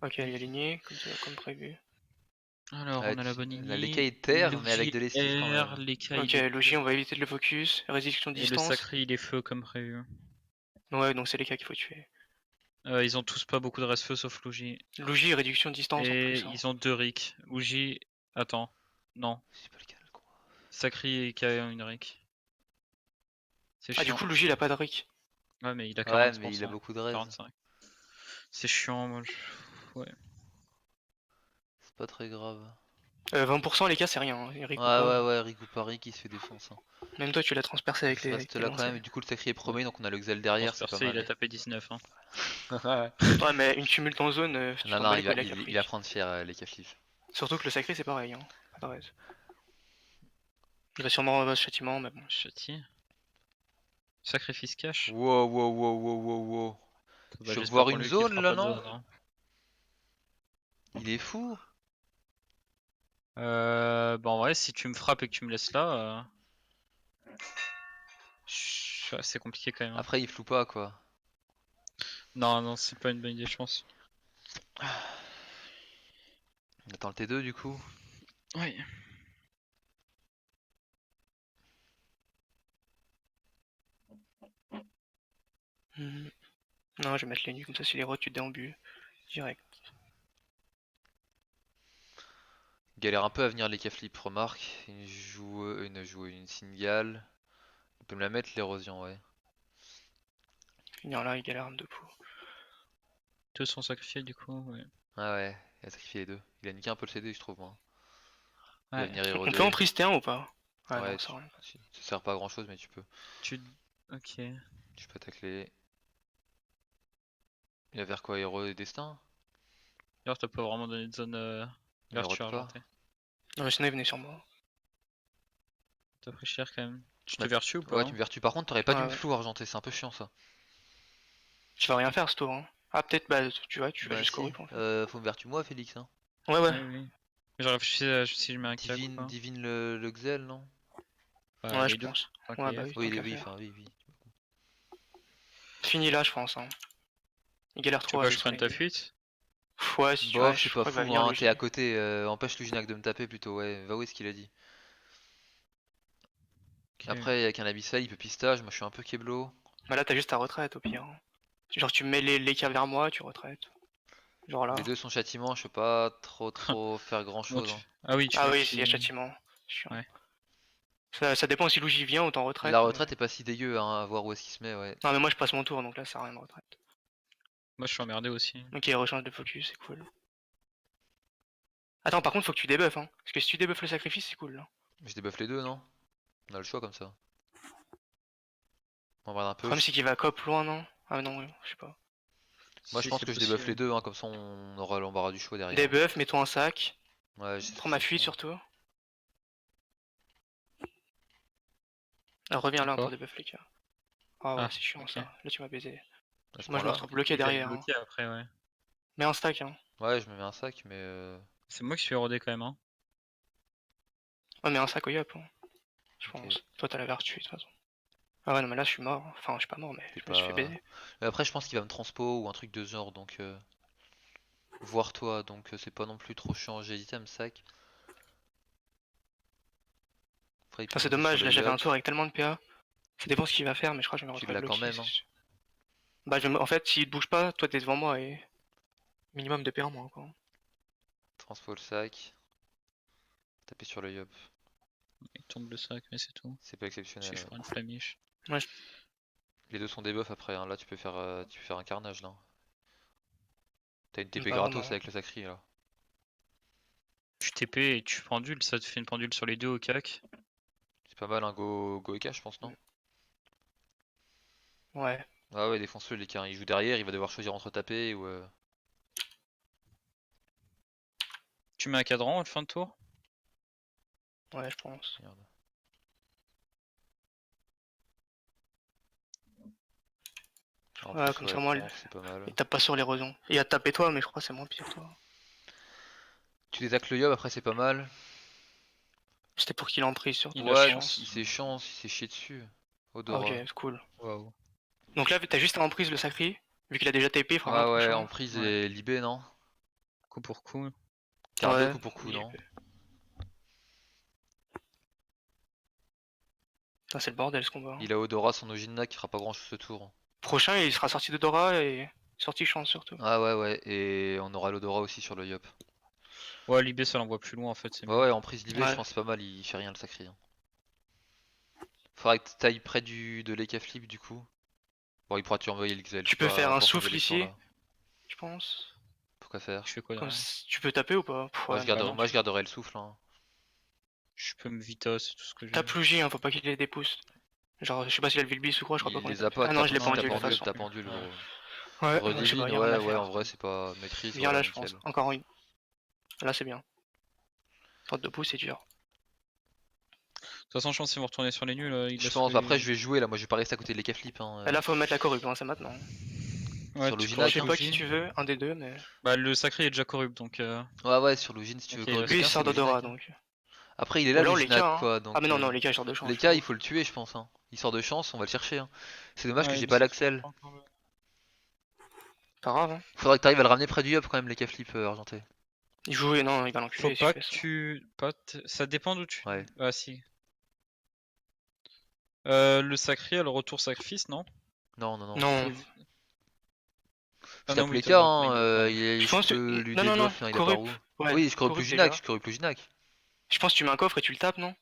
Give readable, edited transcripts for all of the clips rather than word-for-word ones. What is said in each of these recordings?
Ok, elle est alignée, comme prévu. Alors, Ouais, on a la bonne la lignée. l'écaille terre, mais avec Logie de l'esquive quand R, même. l'écaille Ok, il est Logi, on va éviter de le focus. Réduction et le distance. sacré il est feu comme prévu. Ouais, donc c'est les cas qu'il faut tuer. Ils ont tous pas beaucoup de reste feu sauf Logie. Logi, réduction distance en Et plus. Hein. ils ont 2 Rick. Logie. Attends. Non. C'est pas lequel, quoi. Sacré et K une Rick. C'est Ah, du chiant. coup, Logi, il a pas de Rick. Ouais, mais il a Ouais, mais il a 40%. beaucoup de res. 45. C'est chiant, moi. Ouais. C'est pas très grave. 20% les cas, c'est rien. Hein. Rick ou Ouais, pas. ouais, ouais, Rick ou Paris qui se fait défoncer. Hein. Même toi, tu l'as transpercé avec Je les, reste avec tes là quand lancers. même, et du coup le sacré est promet, donc on a le Xel derrière, c'est pas Transpercé, il a mal. tapé 19. Hein. Ouais, mais une tumulte en zone, tu Non, t'en non, bats les couilles avec la il va fric. prendre cher les caflifs. Surtout que le sacré, c'est pareil. Hein. Pas de raise. Il va sûrement avoir ce châtiment, mais bon. Châtier. Sacrifice cash. Wow, wow, wow, wow, wow, wow. Bah, Je peux j'espère voir pour une lui qu'il zone fera là, pas de non? zone. Hein. Il est fou. Bah en vrai, si tu me frappes et que tu me laisses là, c'est compliqué quand même. Hein. Après, il floue pas quoi. Non, non, c'est pas une bonne idée, je pense. On attend le T2 du coup. Oui. Non, je vais mettre les nuits comme ça, si les rots, tu déambules. Direct. Galère un peu à venir les caflifs, remarque. Une Singale. On peut me la mettre l'érosion, ouais. Finir là, il galère un 2 pour. Deux sont sacrifiés du coup, ouais. Ah ouais, il a sacrifié les deux. Il a niqué un peu le CD, je trouve, moi. Il va Ouais. venir On peut en éroder. trister un ou pas? Ah Ouais, non, ça rien. ça sert pas à grand chose, mais tu peux. Tu... Ok. Tu peux tacler. Il va vers quoi, héros et destin? D'ailleurs, t'as pas vraiment donné de zone Il vertu érode pas. argentée. Non, mais sinon, il venait sur moi. T'as pris cher quand même. Tu Bah, te vertu ou pas? ouais, tu Hein. me vertus. Par contre, t'aurais pas dû Ouais, me ouais. flou argenté, c'est un peu chiant ça. Tu vas rien faire ce tour. Hein. Ah, peut-être, bah, tu vois, tu vas Bah jusqu'au si, rip en fait. faut me vertu moi, Félix. Hein. Ouais, ouais. Oui, oui. Je réfléchis à si je mets un cac ou Divine, pas. divine le Xel, non? Bah, Ouais, les je deux. pense. Tant qu'à Ouais, y bah être. oui, Oui, tant qu'à oui, faire. enfin oui, oui. Fini là, je pense. Hein. Il galère Tu veux trop pas à que je prenne ta descendre. fuite? Ouais, si tu vois, Bof, c'est je pas crois qu'il va fou, venir hein, le t'es à J. côté, empêche Luginac de me taper plutôt, ouais, va où est-ce qu'il a dit. Ok. Après, avec un abyssal, il peut pistage, moi je suis un peu keblo. Bah là, t'as juste ta retraite au pire. Hein. Genre, tu mets les cas vers moi, tu retraites. Genre là. Les deux sont châtiments, je peux pas trop faire grand Bon, chose. Hein. Ah oui, Ah oui, il y a tu... châtiment. Chiant. Ouais. Ça dépend si Luigi vient ou t'en La retraite, mais. retraite est pas si dégueu, hein, à voir où est-ce qu'il se met, ouais. Non, mais moi je passe mon tour donc là ça sert à rien de retraite. Moi, je suis emmerdé aussi. Ok, il rechange de focus, c'est cool. Attends, par contre, faut que tu débuffes, hein. Parce que si tu débuffes le sacrifice, c'est cool. Là. Je débuffe les deux, non? On a le choix comme ça. On regarde un Le peu. problème, c'est qu'il va cop loin, non? Ah non, je sais pas. Moi je Si, pense c'est que je débuffe les possible. deux, hein, comme ça on aura l'embarras du choix derrière. Débuff, mets-toi un sac. Ouais, j'ai Prends cette ma fuite impression. surtout. Alors, reviens là pour Pourquoi? débuff les cas. Ah ouais, Ah, c'est chiant ok. ça. Là, tu m'as baisé. À ce Moi, je me point-là. retrouve bloqué Il va être derrière. Hein. bloqué après, ouais. Mets un stack, hein. Ouais, je me mets un sac, mais C'est moi qui suis érodé quand même, hein. Ouais, mets un sac au yop, hein. Je ok. pense. Toi, t'as la vertu, de toute façon. Ah ouais, non, mais là, je suis mort. Enfin, je suis pas mort, mais T'es je me suis fait pas. baiser. Mais après, je pense qu'il va me transpo ou un truc de ce genre, donc voir toi, donc c'est pas non plus trop chiant. J'ai hésité à me sac. Après, il peut Enfin, c'est monter sur dommage, le là, j'avais un yop. tour avec tellement de PA. Ça dépend ce qu'il va faire, mais je crois que je vais me Tu retrouver l'as quand bloqué. même, hein. Bah, en fait, s'il te bouge pas, toi, t'es devant moi et. Minimum de PA en moins, quoi. Transpo le sac. Taper sur le yop. Il tombe le sac, mais c'est tout. C'est pas Si exceptionnel. je Ouais. ferai une flamiche. Ouais, Les deux sont des buffs après, hein. Là, tu peux faire un carnage là. T'as une TP pas vraiment. gratos avec le sacri là. Tu TP et tu pendules, ça te fait une pendule sur les deux au cac. C'est pas mal un go EK, je pense, non? Ouais. Ah ouais, défonce-le, les cas. Il joue derrière, il va devoir choisir entre taper ou. Tu mets un cadran à la fin de tour? Ouais, je pense. Merde. En Ouais, plus, comme ouais, ça, moi, c'est pas mal. il tape pas sur l'érosion. Il a tapé toi, mais je crois que c'est moins pire, toi. Tu détacles le yob, après c'est pas mal. C'était pour qu'il en prise, surtout. Il a Ouais, chance. il s'est chance, il s'est chié dessus. Ok, Odora. c'est cool. Waouh. Donc là, t'as juste à en prise le sacré. Vu qu'il a déjà TP, il fera rien Ah trop ouais, chiant. en prise Ouais. et libé, non? coup pour coup. Cardio Ouais, coup pour coup, il est- non? Putain, c'est le bordel ce combat. Il a Odora son Ojina qui fera pas grand chose ce tour. Prochain, il sera sorti de Dora et sorti chance surtout. Ah ouais, ouais, et on aura l'Odora aussi sur le Yop. Ouais, Libé ça l'envoie plus loin en fait, c'est Ouais, mieux. ouais, en prise d'IB, je Ouais. pense que c'est pas mal, il fait rien le sacré. Hein. Faudrait que t'ailles près de l'Eka Flip du coup. Bon, il pourra te envoyer l'Exel. Tu peux faire un souffle ici, je pense. Pourquoi faire? Je fais quoi Comme derrière? tu peux taper ou pas? Pff, ouais, non. Moi je garderai le souffle. Hein. Je peux me Vita, c'est tout ce que j'ai. Tape Luigi, hein, faut pas qu'il ait des pouces. Genre, je sais pas s'il a le Vilbis ou quoi, je crois pas Il qu'on les a pas, Ah non, je l'ai non, pendu il de a toute pendu, façon. t'as pendu le Ouais. gros. Ouais, donc je sais pas, Redivine, y a rien à ouais, faire. en vrai c'est pas maîtrise. Viens là, voilà, je pense. nickel. Encore une. Là, c'est bien. 32 pouces, c'est dur. De toute façon, je pense qu'ils vont retourner sur les nuls. Il Je laisse pense, les- après je vais jouer là, moi je vais pas rester à côté de l'Eka Flip. Hein, Et là, faut mettre la corrupte, hein, c'est maintenant. Ouais, sur tu Logina, pourrais Je sais pas qui Login. tu veux, un des deux, mais. Bah, le sacré est déjà corrupt donc. Ouais, ouais, sur Login si tu veux. Ok, corrupt Lui, il quelqu'un, sort c'est d'Odora Loginac. donc. Après il est Ou là alors Loginac Leka, hein. quoi. Donc, Ah, mais non, non, Leka, il sort de chance. Leka il faut le tuer je pense. Hein. Il sort de chance, on va le chercher. Hein. C'est dommage que Ouais, j'ai mais pas c'est l'Axel. pas encore le- Pas grave, hein. Faudra que t'arrives à le ramener près du Yop quand même l'Eka Flip argenté. Il joue, et non, il va Faut l'enculer. pas que ça dépend d'où tu. Ouais. Ah si. Le sacré a le retour sacrifice, non? Non, non, non. Non. Ah Tape non, oui, les t'as cas, raison, hein, pardon. je pense que- peux lui non, non, non, débuff, hein, il a pas corrupt. roux. Ouais, Oui, je corrupe corrupt Luginac, déjà. je corrupe Luginac. Je pense que tu mets un coffre et tu le tapes, non?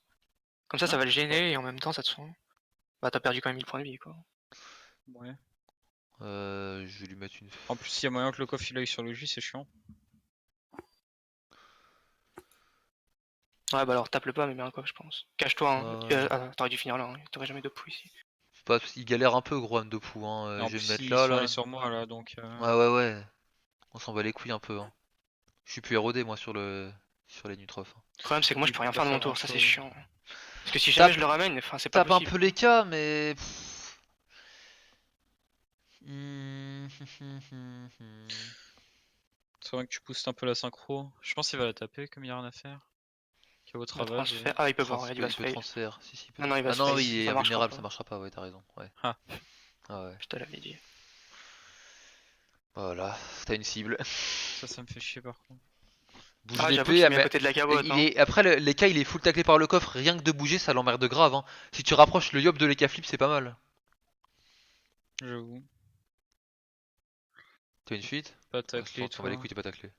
Comme ça Ah, va le je sais gêner et en même temps, ça te soigne. Bah, t'as perdu quand même 1000 points de vie, quoi. Ouais. Je vais lui mettre une. En plus, il y a moyen que le coffre il aille sur le J, c'est chiant. Ouais, bah alors tape-le pas, mais mets un coffre, je pense. Cache-toi, hein. Ouais. T'aurais dû finir là, hein. T'aurais jamais de pouls ici. Il galère un peu, gros, Amdopou. Hein. Et en Je vais plus, me mettre ils là, sont là. allés sur moi là, donc. Ouais, ouais, ouais. On s'en bat les couilles un peu. Hein. Je suis plus érodé, moi, sur les Nutrophes. Hein. Le problème, c'est que moi, je peux rien faire de mon tour, ça c'est grand-chose. chiant. Parce que si jamais Tape- je le ramène, enfin, c'est pas Tape un possible. peu les cas, mais. C'est vrai que tu pousses un peu la synchro. Je pense qu'il va la taper comme il y a rien à faire. Qu'il y a votre Il va ravage. transférer. Ah, il peut pas, il va Il se peut fail. transfert. Si, si, il peut. Non, non, il va Ah se non, fail. oui, il est Ça marchera invulnérable, pas. ça marchera pas, ouais, t'as raison. Ouais. Ah. Ah ouais. Je te l'avais dit. Voilà, t'as une cible. Ça me fait chier par contre. Bouge Ah, j'avoue l'épée, qu'il met à côté de la cabote. il Hein. est... Après, les cas, il est full taclé par le coffre. Rien que de bouger, ça l'emmerde grave. Hein. Si tu rapproches le yop de l'Eka Flip, c'est pas mal. J'avoue. T'as une fuite? Pas Ouais, taclé, on va les toi. couilles, t'es pas taclé.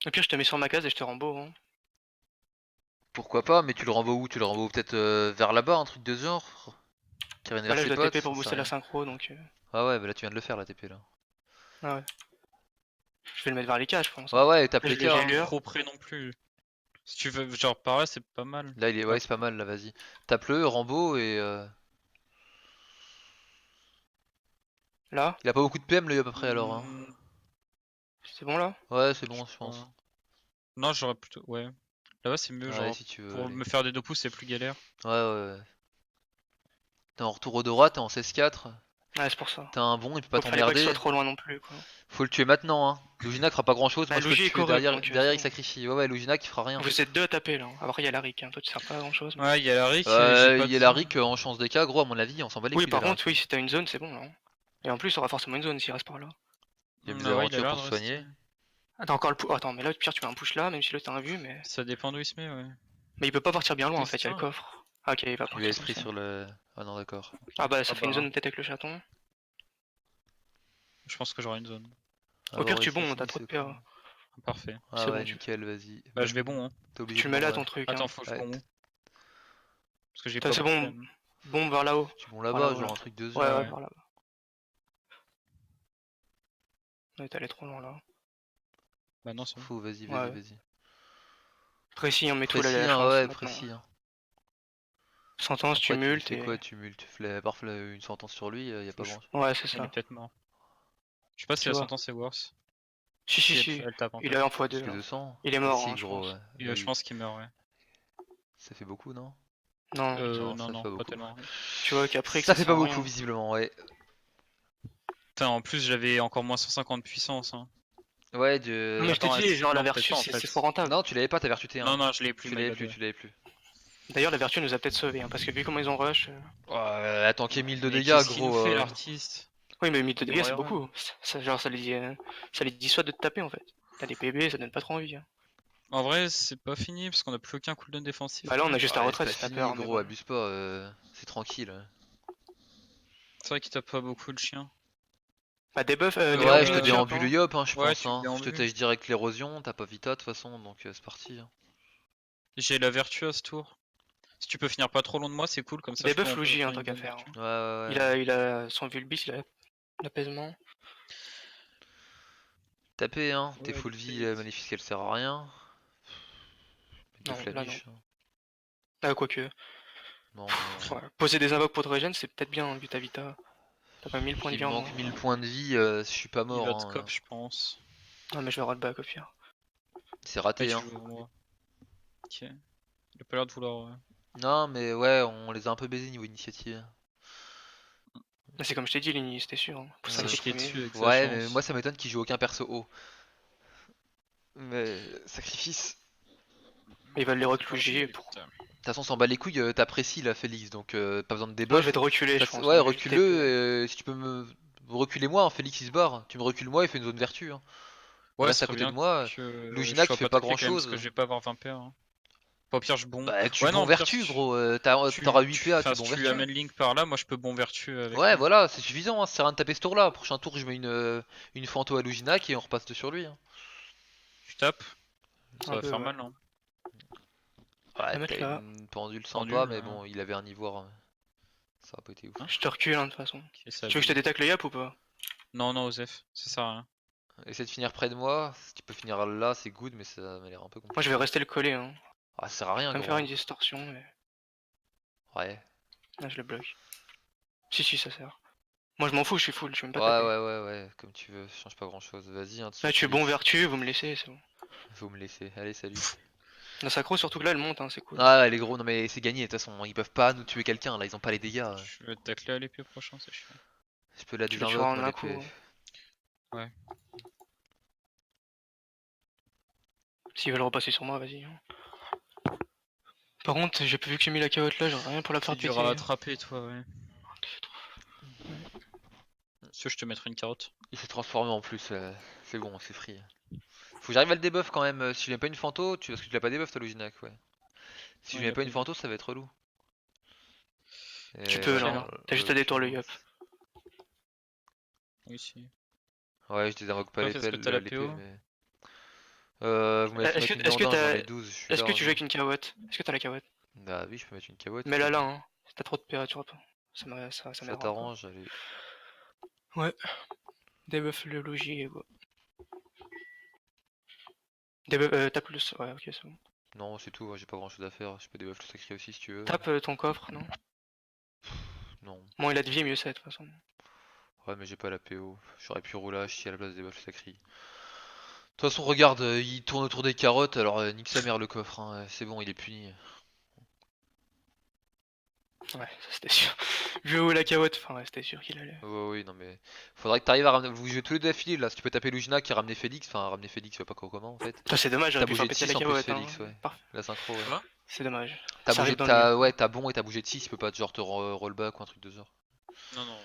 Au pire, je te mets sur ma case et je te rembourse. Hein. Pourquoi pas, mais tu le renvoies où? Tu le renvoies peut-être vers là-bas, un truc de ce genre? Qui revienne Bah vers là, je ses dois potes, TP pour j'en sais booster la rien. synchro, donc. Ah ouais, bah là tu viens de le faire la TP là. Ah ouais. Je vais le mettre vers les cas, je pense. Ouais, ouais, tape Là, les je l'ai cas. j'ai Hein. lu. Trop près non plus. Si tu veux, genre par là, c'est pas mal. Là, il est... ouais, c'est pas mal, là, vas-y. Tape-le, Rambo, et. Là, Il a pas beaucoup de PM le yop après alors. Hein. Hmm, c'est bon là? Ouais, c'est bon, je pense. ouais. Non, j'aurais plutôt. Ouais. Là-bas, c'est mieux, Ouais, genre. si tu veux. Pour allez. me faire des 2 pouces, c'est plus galère. Ouais, ouais, ouais. T'es en retour Odora, t'es en 16-4. Ouais, c'est pour ça. T'as un bon, il peut pas Faut fallait pas qu'il t'emmerder. soit trop loin non plus, quoi. Faut le tuer maintenant, hein. Luginac fera pas grand chose. Bah, Moi, je peux Luigi le est tuer correct, derrière, donc, derrière il c'est bon. sacrifie. Ouais, ouais, Luginac il fera rien. En fait. Vous êtes deux à taper là. Après, il y a la Rick, hein. Toi, tu sers pas à grand chose. Ouais, il y a la Rick. j'ai pas Il y a de- la Rick en chance des cas, gros, à mon avis, on s'en bat les Oui, couilles. par de la contre, Rick. oui, si t'as une zone, c'est bon là. Hein. Et en plus, il aura forcément une zone s'il reste par là. Il y a des Ah ouais, il a aventures l'air pour de se soigner. rester. Ah, t'as encore le push. Attends, mais là, pire, tu mets un push là, même si l'autre t'as un vu, mais. Ça dépend d'où il se met, ouais. Mais il peut pas partir bien loin en fait, il y a le Putain. coffre. Ah, ok, il va Tu lui partir. as comme esprit ça. sur le. Ah non, d'accord. Ah bah, ça Ah fait une bah. zone peut-être avec le chaton. Je pense que j'aurai une zone. Au pire, Avoir tu bon, réussi, t'as trop de c'est PA. cool. Parfait. Ah C'est ouais, bon, tu- nickel, vas-y. Bah, je vais bon, hein. T'es obligé Tu de mets bon, là ouais. ton truc. Attends, Hein. faut que je Ouais. bon. Parce que j'ai T'as- pas c'est beaucoup de bon. PM. Bombe vers là-haut. Tu bon là-bas, Voilà, genre voilà. un truc de Ouais, zone. ouais, ouais. par là-bas. Ouais, t'es allé trop loin là. Bah non, c'est bon. Fou, vas-y, Ouais. vas-y. Précis, on met tout Précis, là, la hein, chance. ouais, maintenant. précis. Hein. Sentence, Après, tu tumulte fais et. quoi, tumulte? Parfois une sentence sur lui, y a pas Faut- grand. Ouais, c'est Il est ça. peut-être mort. Je sais pas si Tu la vois. sentence est worse. Si, si. Elle tape en Il fait. est en x2 Parce que là. 200. Il est mort, Si, hein, je gros, pense. ouais. Et, je pense qu'il meurt, ouais. Ça fait beaucoup, non? Non, Non, Non, ça fait non, pas pas beaucoup. tellement. tu vois qu'après que Ça fait sert pas à beaucoup, rien. visiblement, ouais. Putain, en plus, j'avais encore moins 150 puissance. Hein. Ouais, de. Non, mais je te Attends, dis, genre la non, peut-être vertu, pas, en c'est fait. trop rentable. Non, tu l'avais pas ta vertu T1. Non, non, je l'ai plus, Tu my l'avais bad, plus, ouais. tu l'avais plus. D'ailleurs, la vertu nous a peut-être sauvés, hein, parce que vu comment ils ont rush. Attends qu'il y ait 1000 de Mais dégâts, qu'est-ce qu'il nous gros. fait, l'artiste? Oui, mais 1000 de dégâts, c'est Iron. beaucoup. Genre, ça les dissuade de te taper en fait. T'as des PB, ça donne pas trop envie. Hein. En vrai, c'est pas fini parce qu'on a plus aucun cooldown défensif. Bah là, on a juste la Ouais, retraite, c'est si pas t'as fini, peur. Mais gros, bon. abuse pas, c'est tranquille. C'est vrai qu'il tape pas beaucoup le chien. Bah, debuff, Ouais, Ouais, je te déambule le déambule Yop, hein. Yop, hein, je Ouais, pense. tu me Hein. Je te déambules. tâche direct l'érosion, t'as pas Vita de toute façon, donc c'est parti. Hein. J'ai la vertu à ce tour. Si tu peux finir pas trop loin de moi, c'est cool, comme ça je peux Debuff on peut Luigi, faire hein, une tant qu'à bonne faire. vertu. Ouais, ouais, ouais. Il a son Vulbis, il a l'apaisement. Tapez, hein, t'es Ouais, full vie, vite. maléfique elle sert à rien. Deux Non, là non. flamiches. Hein. Ah, quoique. Non, mais. Ouais. Poser des invoques pour te régène, c'est peut-être bien, vu ta Vita. T'as pas 1000 points de S'il vie me en manque moins. 1000 points de vie, je suis pas Il mort. va te Hein. cop, je pense. Non, mais je vais rollback au pire. C'est Ah, raté, tu hein. joues moi. Ok. Il a pas l'air de vouloir. Non, mais ouais, on les a un peu baisés niveau initiative. Mais c'est comme je t'ai dit, Ligny, c'était sûr. Hein. Pour ça, Ça il était chier premier. dessus avec sa Ouais, mais chance. moi ça m'étonne qu'il joue aucun perso haut. Mais sacrifice. Il va les Oh, recluger pour. putain. De toute façon, on s'en bat les couilles, t'apprécies la Félix, donc pas besoin de Moi, je vais debuff. te reculer, je Ça, pense. ouais, On va juste TP. recule-le, si tu peux me reculer moi, hein, Félix il se barre. Tu me recules moi, il fait une zone vertu. Hein. Il Ouais, reste ce à serait côté de bien moi. que je Lugina qui sois fait pas pas taclé grand quand même, parce que chose. je vais pas avoir 20 PA. Hein. Enfin, au pire, je bon. Bah, tu Ouais, non, bon au pire, vertu, si gros. tu, T'auras 8 PA, tu enfin, si bon tu vertu. amènes Link par là, moi je peux bon vertu avec Ouais, lui. voilà, c'est suffisant. Hein, ça sert à rien de taper ce tour là. Prochain tour, je mets une Fanto à Luginac et on repasse sur lui. Hein. Tu tapes, ça Un va peu, faire ouais. mal. Hein. Je Ouais, vais mettre t'as là. une pendule sympa, Pendule, mais bon, il avait un ivoire. Ça a pas été ouf. Hein. Je te recule, hein, de toute façon. Ok, ça Tu veux que je te abuse. détacle le Yap ou pas? Non, non, Osef, ça sert à rien. Essaie de finir près de moi. Si tu peux finir là, c'est good, mais ça m'a l'air un peu Moi, je compliqué. vais rester le coller. Hein. Ah, ça sert à rien, Je vais me faire gros. une distorsion, mais. Ouais. Là, je le bloque. Si, ça sert. Moi, je m'en fous, je suis full, je vais même pas Ouais, taper. ouais, comme tu veux, ça change pas grand chose. Vas-y, hein, Là, tu es bon Félix. vertu, vous me laissez, c'est bon. Faut me laisser. Allez, salut. La sacro, surtout que là, elle monte, hein, c'est cool. Ah, les gros, non mais c'est gagné, de toute façon, ils peuvent pas nous tuer quelqu'un, là, ils ont pas les dégâts. Je vais te tacler à l'épée prochain, c'est chiant. Je peux la Tu le tueras désinvoque, en moi, un coup. l'épée. Ouais. S'ils veulent repasser sur moi, vas-y. Hein. Par contre, j'ai vu que j'ai mis la carotte là, j'aurais rien pour la faire C'est dur péter. à attraper, toi, ouais. Si tu veux, je te mettrai une carotte. Il s'est transformé en plus, c'est bon, c'est free. Faut que j'arrive à le debuff quand même, si je mets pas une Fanto, parce que tu l'as pas debuff toi Luginac, ouais. Si je Ouais, il mets a pas pas une eu. Fanto, ça va être relou. Tu Et peux, ouais, là. non, T'as juste à détourner le Yop. Oui, si. Ouais, je désinvoque pas Bref, est-ce que t'as la l'épée, PO? mais... vous m'avez fait Est-ce mettre que une est-ce que bandage, j'en t'as ai 12, je suis est-ce là. que tu joues Hein. avec une carotte? Est-ce que t'as la carotte? Bah oui, je peux mettre une carotte. Mets-la là, hein. Si t'as trop de PA, tu vois pas. Ça m'aidera. Ça Quoi. t'arrange, allez. Ouais. Debuff le logis et go. Debuff, tape le. Ouais, ok, c'est bon. Non, c'est tout, j'ai pas grand chose à faire. Je peux debuff le sacré aussi si tu veux. Tape ton coffre, non? Non. Bon, il a de vie, mieux ça, de toute façon. Ouais, mais j'ai pas la PO. J'aurais pu roulage si à la place des buffs sacrés. De toute façon, regarde, il tourne autour des carottes, alors nique sa mère le coffre, hein. C'est bon, il est puni. Ouais, ça c'était sûr. Vu où la carotte, enfin, ouais, c'était sûr qu'il allait. Ouais, oui, non mais. Faudrait que t'arrives à ramener. Vous jouez tous les deux d'affilée là. Si tu peux taper Lugina qui a ramené Félix, enfin, ramener Félix, je sais pas comment en fait. Putain, c'est dommage, T'as j'aurais pu bougé faire de péter 6 la en plus, carotte. Félix, Hein. ouais. Parfait. La synchro, ouais. Quoi? C'est dommage. T'as Ça bougé, arrive dans le ouais, t'as bon et t'as bougé de 6, il peut pas genre te rollback ou un truc de genre. Non, non,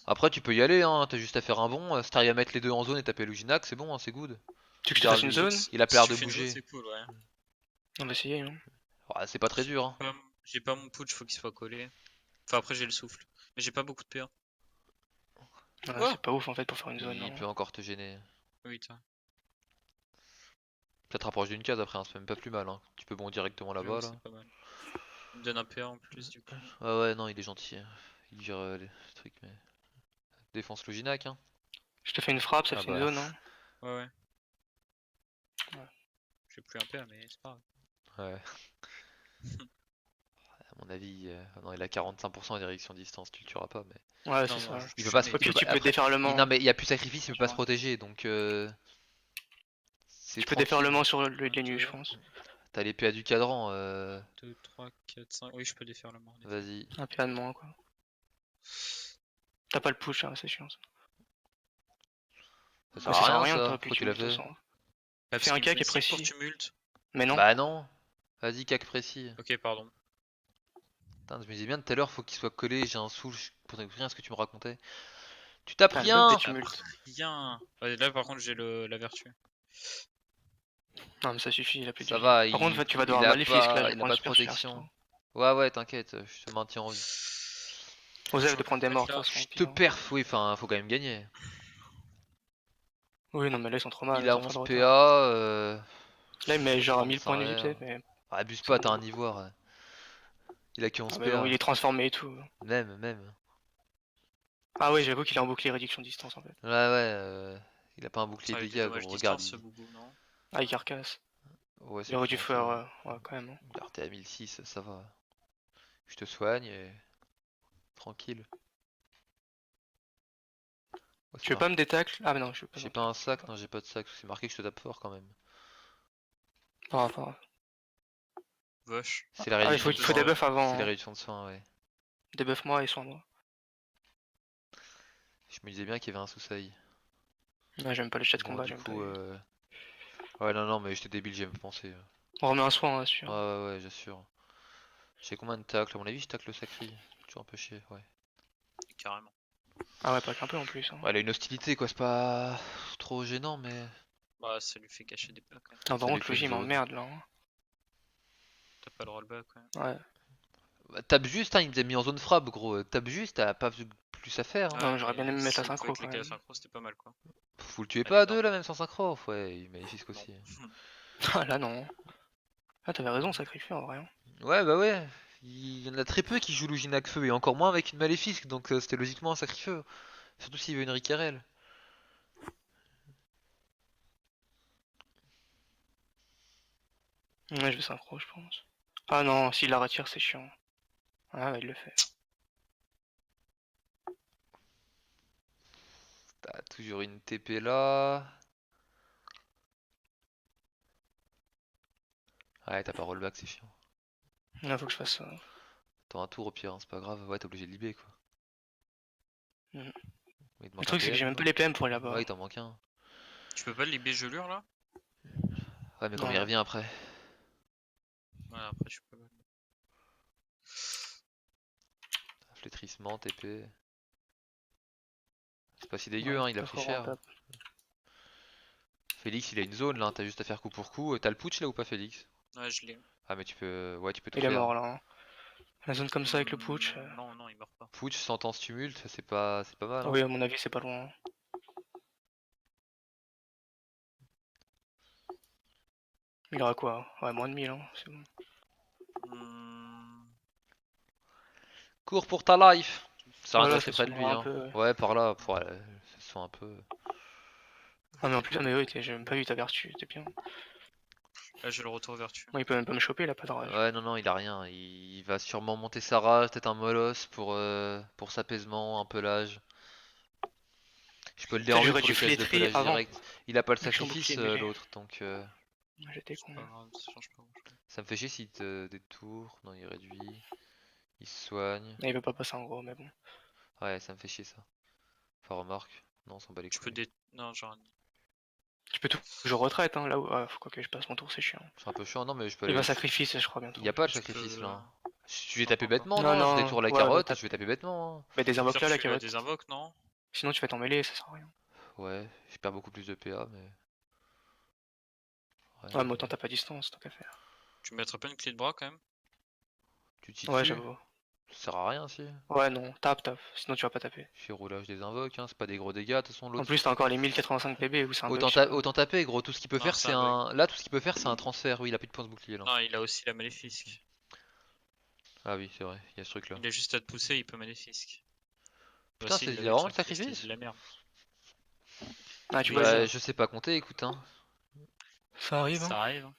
Après, tu peux y aller, hein. T'as juste à faire un bon. Si t'arrives à mettre les deux en zone et taper Luginac, c'est bon, hein, c'est good. Tu veux que je te fasse une zone? Il a pas Si l'air tu de fais une zone, bouger. c'est cool, ouais. On va essayer, hein. Ouais, c'est pas très dur, hein. J'ai pas mon putsch, faut qu'il soit collé. Enfin, après, j'ai le souffle. Mais j'ai pas beaucoup de PA. Ouais, Oh. c'est pas ouf en fait pour faire une zone. Il Non. peut encore te gêner. Oui, toi. Ça te rapproche d'une case après, hein, c'est même pas plus mal, hein. Tu peux bon directement là-bas, là. C'est pas mal. Il me donne un PA en plus, du coup. Ah ouais, non, il est gentil. Il gère les trucs, mais. Défense Luginac, hein. Je te fais une frappe, ça Ah fait une bah. zone. Hein. Ouais. Ouais. J'ai plus un PA, mais c'est pas grave. Ouais. À mon avis, non, il a 45% en direction distance, tu le tueras pas, mais. Ouais, Non, c'est non, ça. Il peut pas se Puis tu peux après, déferlement. non, mais il y a plus sacrifice, il peut pas se Ouais. protéger, donc. C'est Tu peux tranquille. déferlement sur les nus, je pense. T'as les PA du cadran, 2, 3, 4, 5. Oui, je peux défaire le mort. vas-y. Un PA de moins, quoi. T'as pas le push, hein, c'est chiant ça. Ça Ça sert sert à à rien, rien, ça. t'aurais pu Pourquoi tu tuer l'as de toute fait? façon. Ah, Fais un cac et pour précis. tumulte. Mais non. Bah non. Vas-y, cac précis. Ok, pardon. Putain, je me disais bien tout à l'heure, faut qu'il soit collé, j'ai un soul, je comprenais rien à ce que tu me racontais. Tu tapes Ah, le rien. bug des tumultes. Rien. Ouais, là par contre j'ai la vertu. Non, mais ça suffit, il a plus de Ça vie. va, Par contre, tu vas devoir il a Maléfique là, je vais il a prendre pas de super cher sur protection. toi. Ouais, ouais, t'inquiète, je te maintiens en vie. Osef Je de vais prendre des mettre morts, de là. toute façon. Je au te pire. perf, oui, enfin, faut quand même gagner. Oui, non, mais là, ils sont trop mal, Il ils a ont trop 11 de retard. PA, Là, il met genre à 1000 35 points de vie, R. peut-être, mais. Abuse c'est pas, t'as un beaucoup. ivoire. Il a que 11 Ah, mais bon, il PA. est transformé et tout. Même. Ah, oui, j'avoue qu'il est en bouclier réduction de distance en fait. Ouais, il a pas un bouclier Ah, il est dégâts, dommage gros. Regarde, distance ce boubou, non? Ah, il carcasse. ouais, Il c'est aurait dû chiant ça. faire. Ouais, quand même. Hein. Regarde, t'es à 1006, ça va. Je te soigne et. Tranquille. Ouais, Tu veux pas me détacle? Ah, mais non, je veux pas. J'ai Non pas plus. un sac, non, j'ai pas de sac. C'est marqué que je te tape fort quand même. Pas grave. Vache. C'est la Ah, il réduction faut, de faut soins. debuff avant. C'est la Hein. réduction de soins, ouais. Debuff-moi et soins-moi. Je me disais bien qu'il y avait un sous-seuil. Ouais, j'aime pas les chats de Bon, combat, du j'aime pas. coup, ouais, non, mais j'étais débile, j'ai même pensé. On remet un soin, hein, sûr. Ouais, j'assure. J'ai combien de tacles? À mon avis, je tacle le sacri. Toujours un peu chier, ouais. Carrément. Ah, ouais, pas qu'un peu en plus. Hein. Ouais, elle a une hostilité, quoi, c'est pas trop gênant, mais Bah ça lui fait cacher des bugs quand même. Non, ça par lui contre, fait Luigi une zone. m'emmerde là. Hein. T'as pas le rollback quand même. Ouais. Bah, tape juste, hein, il nous a mis en zone frappe, gros. Tape juste, t'as pas plus à faire. Hein. Non, j'aurais bien mais aimé mettre la s'il synchro, pouvait quand cliquer la même. synchro, c'était pas mal quoi. Faut le tuer Elle pas est à deux énorme. là, même sans synchro. Ouais, il maléfique Non. aussi. Ah, là, non. Ah, t'avais raison, sacrifier en vrai. Hein. Ouais, bah ouais. Il y en a très peu qui jouent Luginac feu, et encore moins avec une maléfique, donc c'était logiquement un sacrifeu. Surtout s'il veut une Ricarel. Ouais, je vais synchro, je pense. Ah non, s'il la retire, c'est chiant. Ah, ouais, il le fait. T'as toujours une TP là. Ouais, t'as pas rollback, c'est chiant. Là, faut que je fasse ça. T'as un tour au pire, hein, c'est pas grave. Ouais, t'es obligé de libé quoi. Mhm. Il te Le manque un truc, c'est que j'ai PM même pas quoi. les PM pour aller là-bas. Ouais, il t'en manque un. Tu peux pas le libé gelure là? Ouais, mais comme Non. il revient après. Ouais après je peux pas. Flétrissement, TP. C'est pas si dégueu, Ouais, hein, c'est il a pas pris trop cher. rentable. Félix, il a une zone là, t'as juste à faire coup pour coup. T'as le putsch là ou pas, Félix? Ouais je l'ai. Ah, mais tu peux. Ouais, tu peux tout Il est faire. mort là. Hein. La zone comme ça avec le putsch. Non, non, il meurt pas. Putsch, sentence tumulte, c'est pas mal. Hein. Oui, à mon avis, c'est pas loin. Il aura quoi? Ouais, moins de 1000, hein. C'est bon. Cours pour ta life! Ça rien de Voilà, rester ça se près de voit lui, un hein. peu. Ouais. Ouais, par là, pour ça se sent un peu. Ah, mais en plus, ah, mais oui, j'ai même pas vu ta vertu, t'es bien. Là j'ai le retour vertu. Moi, il peut même pas me choper, il a pas de rage. Ouais, non, il a rien. Il va sûrement monter sa rage, peut-être un molosse pour s'apaisement, un pelage. Je peux le Peut-être déranger j'aurais pour dû le CS de flétrer pelage avant. direct. Il a pas le Avec son sacrifice, bouclier mêlé. l'autre, donc J'étais C'est con. pas grave, ça change pas grand-chose. ça me fait chier s'il te détourne. Non, il réduit. Il se soigne. Ah, il veut pas passer en gros, mais bon. Ouais, ça me fait chier ça. Enfin, remarque. Non, on s'en bat les Tu peux couilles. Non genre... Tu peux tout. Je retraite, hein, là où. Ah, faut quoi que je passe mon tour, c'est chiant. C'est un peu chiant, non, mais je peux Il aller. va sacrifice, je crois, bientôt. Il y a pas de Tu sacrifice peux- là. Hein. Je vais Non, taper pas encore. bêtement, Non, non, je non, détourne la ouais, carotte, tape. je vais taper bêtement. Hein. Bah, désinvoque là la Tu carotte. désinvoques, non? Sinon, tu fais ton mêlée, ça sert à rien. Ouais, je perds beaucoup plus de PA, mais. Ouais, mais autant t'as pas distance, tant qu'à faire. Tu mettrais pas une clé de bras quand même? Tu t'y Ouais, tues. j'avoue. Ça sert à rien si. Ouais, non, tape, sinon tu vas pas taper. Je fais roulage des invoques, hein, c'est pas des gros dégâts, de toute façon En l'autre. plus, t'as encore les 1085 PB ou c'est un bug. Autant, je sais pas. autant taper, gros, tout ce qu'il peut Non, faire c'est c'est un un. Là, tout ce qu'il peut faire c'est un transfert, oui, il a plus de points de bouclier là. Non, il a aussi la maléfique. Ah oui, c'est vrai, il y a ce truc là. Il a juste à te pousser, il peut maléfique. Putain, Voici, il il a avait vraiment le sacrifice, sacrifice? c'était de la merde. Ah, tu Oui, vois, Bah, je sais pas compter, écoute, hein. ça arrive, hein. Ça arrive. Hein.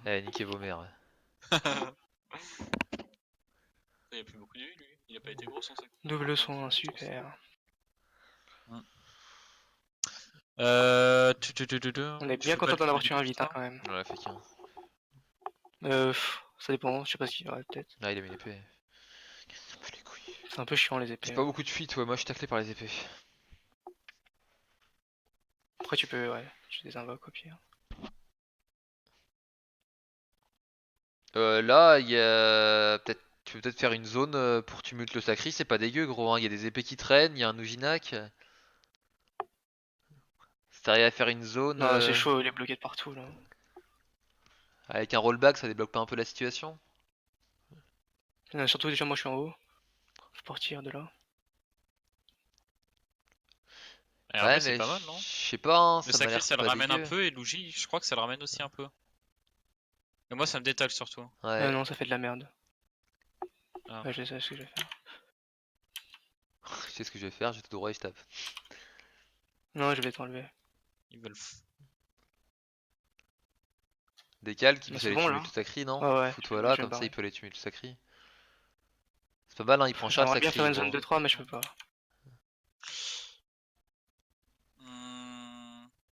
Eh, niquez vos mères. Il a plus beaucoup de vie lui, il a pas été gros son sac. Double soin, super. On est bien content d'en avoir tué un vite, hein, quand même. Ouais, fait qu'un. Ça dépend, je sais pas si. Ouais, peut-être. Là, il a mis une épée. Ça me fait les couilles. C'est un peu chiant les J'ai épées. pas beaucoup de fuite, ouais, moi je suis taclé par les épées. Après, tu peux, ouais, tu désinvoques au pire. Là, il y a peut-être. Tu peux peut-être faire une zone pour tumulte le sacri, c'est pas dégueu gros, hein. Il y a des épées qui traînent, il y a un Ujinac. Si t'arrives à faire une zone Non, c'est chaud, il est bloqué de partout là. avec un rollback, ça débloque pas un peu la situation? Surtout déjà moi je suis en haut. Faut partir de là. RB, Ouais, c'est mais pas mal, non? je sais pas, hein, Le ça m'a sacré, l'air ça le pas ramène un dégueu. peu, et Luigi, je crois que ça le ramène aussi un peu. Et moi, ça me détale surtout. Ouais. Non, ça fait de la merde. Ah. Ouais, je sais ce que je vais faire. Je sais ce que je vais faire, je vais tout droit et je tape. Non, je vais t'enlever. Ils veulent. Décale qui Bah, puisse c'est aller bon là. tumulte le sacri, non? Ouais, ouais, Fous-toi je là, vais me comme ça il barrer. peut aller tumulte le sacri. C'est pas mal, hein, il prend cher le J'aimerais bien faire sacri une zone gros. de 3, mais je peux pas.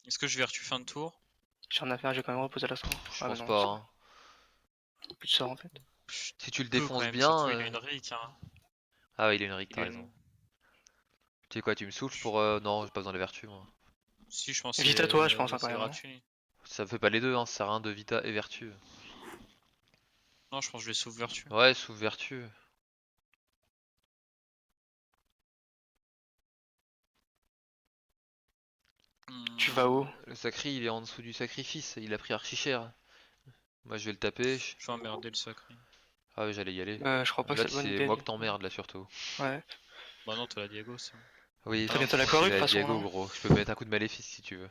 Est-ce que je vertu fin de tour? J'ai rien à faire, j'ai quand même reposé la sort. Je Ah, mais pense non, pas, c'est hein. plus de sort en fait. Si tu le Peu quand défonces même, bien. surtout il a une ric. Hein. Ah ouais, il a une rig, Il t'as a raison. une- Tu sais quoi, tu me souffles pour. Non, j'ai pas besoin de vertu moi. Si, je pense que Vite à toi, je pense, hein, quand c'est même. Hein. gratuit. Ça fait pas les deux, hein, ça sert à rien de vita et vertu. Non, je pense que je vais sauve vertu. Ouais, souffle vertu. Tu vas où? Le sacri il est en dessous du sacrifice, il a pris archi cher. Moi je vais le taper. Je vais emmerder le sacré. Ah ouais, j'allais y aller. Je crois pas que Là c'est la bonne c'est idée. moi que t'emmerdes là surtout. Ouais. Bah non, t'as la Diego, ça. Oui, Très bientôt la c'est corrupte, de la toute façon, Diago non? gros. Je peux mettre un coup de maléfice si tu veux.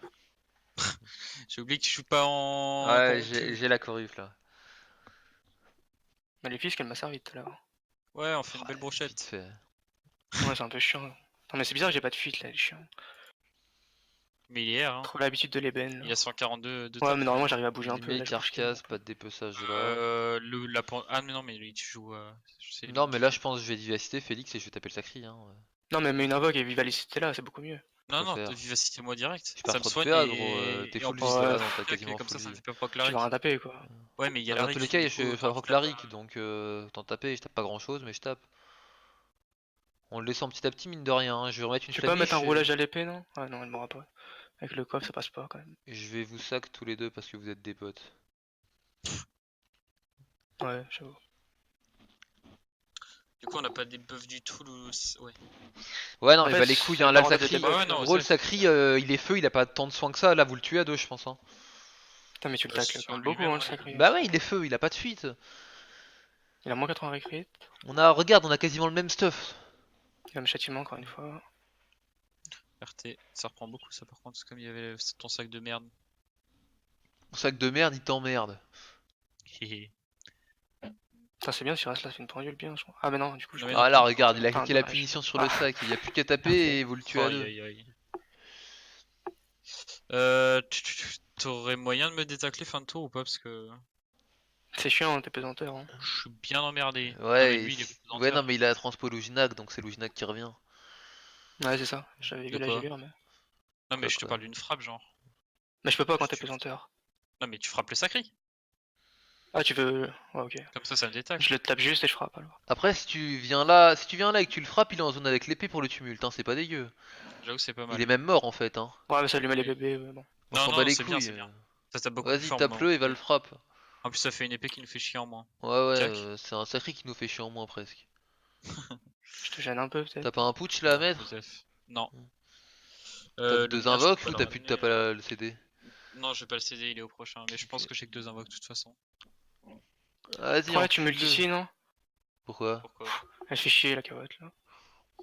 J'ai oublié que tu joues pas en Ouais, corrompu. j'ai la corrupte là. Maléfice qu'elle m'a servi tout à l'heure. Ouais, on fait une Ah, belle vite brochette. fait. Ouais, c'est un peu chiant. Non, mais c'est bizarre, j'ai pas de fuite là, elle est chiant. Mais il est R, hein. Trop l'habitude de l'ébène. Il a 142 de Ouais, tape. mais normalement j'arrive à bouger un peu. Là, Limite, je bouge quasiment carcasse, pas. pas de dépeçage là. Ah, mais non, mais lui, tu joues. C'est Non, lui mais qui là joue. je pense que je vais vivacité Félix et je vais taper le sacri. Hein. Non, mais une invoque et vivacité là, c'est beaucoup mieux. Non, Faut non, faire. vivacité moi direct. Je perds Ça me trop de soigne PA gros, t'es et en full plus vie ça toi. Ouais, Ah me non, fait t'as claque et quasiment comme full ça me vie. fait pas proc tu la vas rien ric. taper quoi. Ouais, mais il y a Bah, la dans tous les ric, cas, du coup, je enfin, proc tu la tapes. ric, donc t'en taper, je tape pas grand chose, mais je tape. En le laissant petit à petit, mine de rien, hein. Je vais remettre une Tu peux pas mettre un flamiche roulage à l'épée, non? Ah non, elle m'aura pas. Avec le coffre, ça passe pas quand même. et je vais vous sac tous les deux parce que vous êtes des potes. Ouais, j'avoue. Du coup, on n'a pas des buffs du tout. Ouais. Ouais, non, En mais fait, bah les couilles, il y a hein, là pas le vraiment de sacri. debuff, Ouais, non, Gros, le ça. sacri, il est feu, il a pas tant de soin que ça. Là, vous le tuez à deux, je pense. Hein. Putain, mais tu le Bah, tacles sur quand même beaucoup, lui-même, hein, le ouais. sacré. Bah ouais, il est feu, il a pas de fuite. Il a moins 80 recrit. Regarde, on a quasiment le même stuff. Il va me châtiment encore une fois. RT, ça reprend beaucoup ça par contre, c'est comme il y avait ton sac de merde. Mon sac de merde, il t'emmerde. Hihi. Putain, c'est bien, si reste là, c'est une pendule bien, je crois. Ah, mais non, du coup, je Non, mais crois. Ah non, là, pas regarde, il a Putain, cliqué la dommage. punition sur le Ah. sac. Il y a plus qu'à taper et vous le tuez à Aïe deux. aïe aïe. T'aurais moyen de me détacler fin de tour ou pas? Parce que C'est chiant, t'es pesanteur. Hein. je suis bien emmerdé. Non, mais Ouais, lui, il est ouais, non, pesanteur. mais il a transpo Luginac, donc c'est Luginac qui revient. Ouais, c'est ça. J'avais De vu la quoi? gélure, mais. Non, mais je te Quoi. parle d'une frappe, genre. Mais je peux pas quand Je- t'es tu- pesanteur. Non, mais tu frappes le sacré. Ah, tu veux. Ouais, ok. Comme ça me détacle. Je le tape juste et je frappe alors. Après, si tu viens là et que tu le frappes, il est en zone avec l'épée pour le tumulte, hein, c'est pas dégueu. J'avoue, c'est pas Il mal. est même mort en fait, hein. Ouais, mais ça lui met les Oui. bébés, bon. On Non, s'en non, bat non, les c'est bien, couilles. c'est bien. Ça tape beaucoup plus Vas-y, fort, moi. tape-le et va le frappe. En plus, ça fait une épée qui nous fait chier en moins. Ouais, ouais, Jack. c'est un sacré qui nous fait chier en moins presque. Je te gêne un peu, T'as peut-être. pas un putsch là à Non, mettre? Joseph. Non. T'as Le deux mien, je peux invoques pas ou le t'as ramener. pas le CD? Non, je vais pas le céder, il est au prochain. Mais je pense Ok. que j'ai que deux invoques de toute façon. Vas-y, Pourquoi tu me le dis encule-le. ici, non? Pourquoi? Pourquoi? Elle fait chier la carotte là.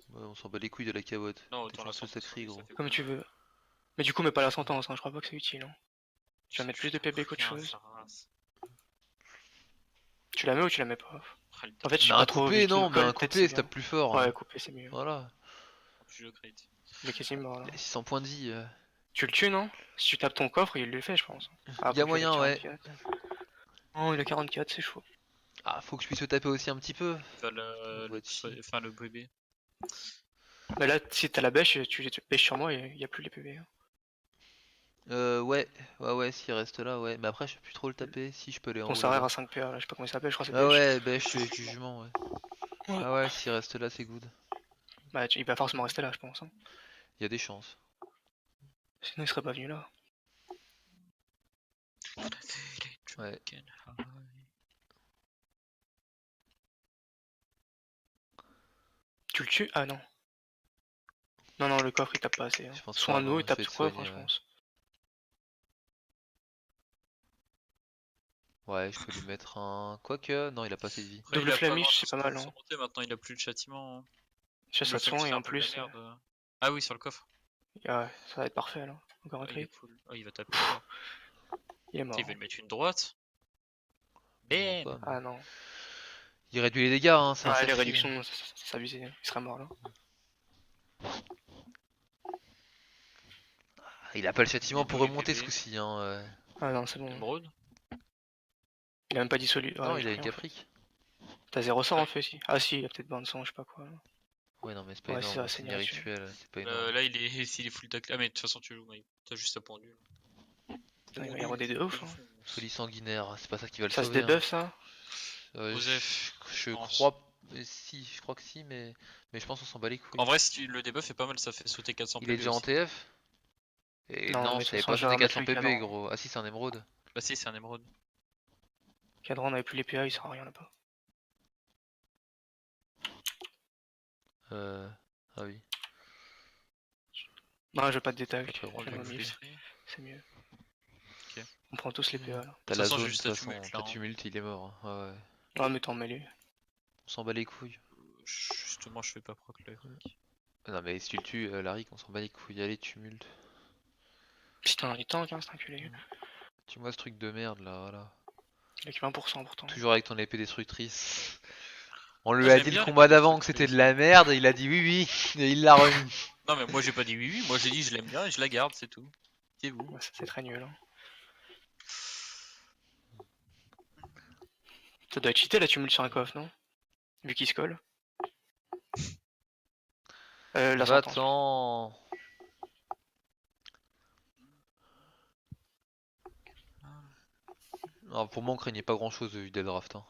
Ouais, on s'en bat les couilles de la cabotte. Non, autant la Défonce le sentence, sacré, oui, gros. ça fait Comme tu plaisir. veux. Mais du coup, mets pas la sentence, hein. Je crois pas que c'est utile. Hein. Tu vas mettre plus de PB qu'autre Rien, chose. sa race. Tu la mets ou tu la mets pas? Ah, le En fait, je sais Mais un pas trop, vu coupé, qu'il me non, mais un colle, peut-être coupé, c'est c'est tape bien. plus fort. Ouais, Hein. couper c'est mieux. Voilà. Je le crit. Il est quasiment mort là. Il a 600 points de vie. Tu le tues, non? Si tu tapes ton coffre, il le fait, je pense. Ah, Il y a quoique, il a moyen, ouais. 44. Oh, il a 44, c'est chaud. Ah, faut que je puisse le taper aussi un petit peu. Enfin, le Voici. enfin, le bébé. Mais là, si t'as la bêche, tu bêches sur moi et y a plus les PB. Hein. Ouais, ouais, s'il reste là, ouais. Mais après, je peux plus trop le taper. Si, je peux aller en Ton haut Sarer là-bas. à 5 PA, là, je sais pas comment il s'appelle, je crois que c'est Ah bêche. ouais, bêche, tu es jugement, ouais. Ouais. Ah ouais, s'il reste là, c'est good. Bah, il va forcément rester là, je pense. Hein. Il y a des chances. Sinon, il serait pas venu là. Ouais. Tu le tues? Ah non. Non, non, le coffre il tape pas assez. Hein. Je pense Soit pas, un non, eau et je tape vais sur te coffre, soigner, je ouais. pense. Ouais, je peux lui mettre un... Quoique, non, il a pas assez de vie. Après, Double il a pas flamiche, grand c'est chose pas pour mal. Hein. surmonter, maintenant il a plus de châtiment. Hein. Chasse Le à de soin flamiche, et c'est en un peu de la plus, merde. Ah oui, sur le coffre. ouais, ça va être parfait là. Encore un Ah, il est crit. cool. Oh, il va taper fort. Il est Putain, mort. il va lui mettre une droite. Non, Bam! pas, mais- Ah non. Il réduit les dégâts, hein, c'est un Ouais, les cerfi. réductions, ça abusé. Il sera mort là. Il a pas le châtiment Il est pour beau, les remonter ce PV. coup-ci, hein. Ah non, c'est bon. Émeraude. Il a même pas dissolu. Non, Ouais, il j'ai a pris une en fait. caprique. T'as 0 sort en fait aussi. Ah si, il y a peut-être bain de sang, je sais pas quoi. Là. Ouais, non, mais c'est pas Ouais, si ça énorme, va c'est saigner une là-dessus. rituel, c'est pas énorme. Là, il est, s'il est full tacle. Ah, mais de toute façon, tu joues, Mike. T'as juste à pendule. Putain, il va y avoir des de ouf. Hein. Folie sanguinaire, c'est pas ça qui va le Ça se sauver. Hein. débuff ça? Osef, Je pense. crois. Si, je crois que si, mais je pense qu'on s'en bat les couilles. En vrai, si tu le debuff est pas mal, ça fait sauter 400 Il est PV déjà en aussi. TF? Et Non, non, mais de ça toute avait façon, pas je vais sauté remettre 400 le PP, cadran. gros. Ah si, c'est un émeraude. Bah si, c'est un émeraude. Cadran, on avait plus les PA, il sert à rien là-bas. Ah oui. Non, je veux pas de détail. Pas très On Je le me fait mix, free. c'est mieux. Ok. On prend tous les PA là. T'as toute la façon, zone, j'ai de juste toute la façon. tumulte, là, T'as hein. tumulte, il est mort. Hein. Ouais, ouais. Ah, mais t'en mêlé. On s'en bat les couilles. Justement, je fais pas proc le Rick. Non, mais si tu le tues, Larry, on s'en bat les couilles. Allez, tumulte. Putain, il tank, hein, cet enculé. Tue-moi ce truc de merde là, voilà. Il a que 20% pourtant. Toujours avec ton épée destructrice. On lui Ah, a j'aime dit le bien combat l'épée d'avant que c'était de la destructrice. merde, et il a dit oui, oui, et il l'a remis. Non, mais moi j'ai pas dit oui, oui. Moi j'ai dit je l'aime bien et je la garde, c'est tout. C'est vous. Ouais, ça c'est très nul. Hein. Ça doit être cheaté la tumulte sur un coffre, non? Vu qu'il se colle. La sentence. Va-t'en. Ah, pour moi, on craignait pas grand chose vu des drafts. Hein.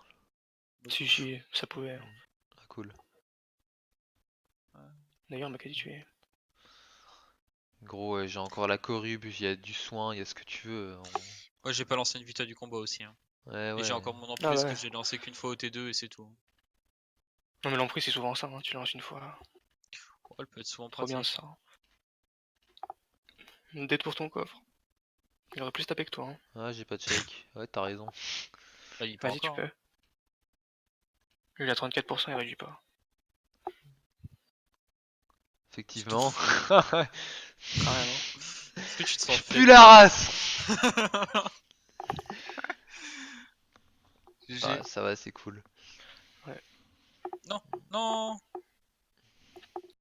Si, si, ça pouvait. Hein. Ah, cool. D'ailleurs, on m'a quasi tué. Gros, j'ai encore la corrube, il y a du soin, il y a ce que tu veux. Moi j'ai pas lancé une vita du combat aussi. Hein. Ouais, Et ouais. j'ai encore mon Ah emprise ouais. que j'ai lancé qu'une fois au T2 et c'est tout. Non, mais l'emprise c'est souvent ça, hein. Tu lances une fois. Oh, elle peut être souvent Trop bien pratique. ça. Une dette pour ton coffre. Il aurait plus tapé que toi. Hein. Ah, j'ai pas de shake. Ouais, t'as raison. Là, il peut Vas-y, tu encore. Hein. peux. Il a 34%, il réduit pas. Effectivement. Carrément. Est-ce que tu te sens Plus la race. GG. Ouais, ça va, c'est cool. Non, non.